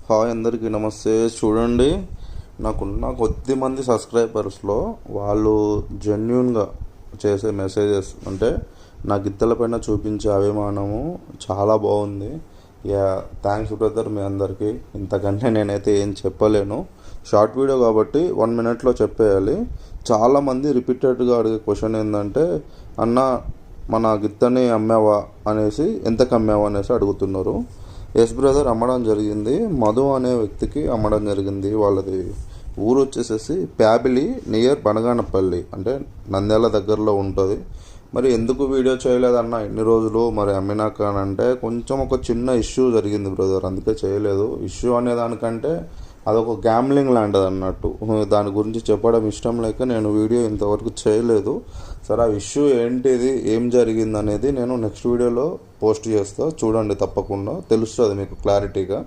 Hi అందరికీ నమస్తే. చూడండి, నాకున్న కొద్ది మంది సబ్స్క్రైబర్స్లో వాళ్ళు జెన్యున్గా చేసే మెసేజెస్ అంటే నా గిత్తలపైన చూపించే అభిమానము చాలా బాగుంది. థ్యాంక్స్ బ్రదర్ మీ అందరికీ. ఇంతకంటే నేనైతే ఏం చెప్పలేను. షార్ట్ వీడియో కాబట్టి 1 minute చెప్పేయాలి. చాలామంది రిపీటెడ్గా అడిగే క్వశ్చన్ ఏంటంటే, అన్న మన గిత్తని అమ్మావా అనేసి, ఎంతకు అమ్మావా అనేసి అడుగుతున్నారు. ఎస్ బ్రదర్, అమ్మడం జరిగింది. మధు అనే వ్యక్తికి అమ్మడం జరిగింది. వాళ్ళది ఊరు వచ్చేసేసి ప్యాబిలి నియర్ బనగానపల్లి, అంటే నంద్యాల దగ్గరలో ఉంటుంది. మరి ఎందుకు వీడియో చేయలేదన్న ఇన్ని రోజులు, మరి అమ్మినాక అని అంటే కొంచెం ఒక చిన్న ఇష్యూ జరిగింది బ్రదర్, అందుకే చేయలేదు. ఇష్యూ అనే దానికంటే అదొక గ్యామ్లింగ్ లాంటిది అన్నట్టు. దాని గురించి చెప్పడం ఇష్టం లేక నేను వీడియో ఇంతవరకు చేయలేదు. సరే, ఆ ఇష్యూ ఏంటిది, ఏం జరిగింది అనేది నేను నెక్స్ట్ వీడియోలో పోస్ట్ చేస్తా. చూడండి, తప్పకుండా తెలుస్తుంది మీకు క్లారిటీగా.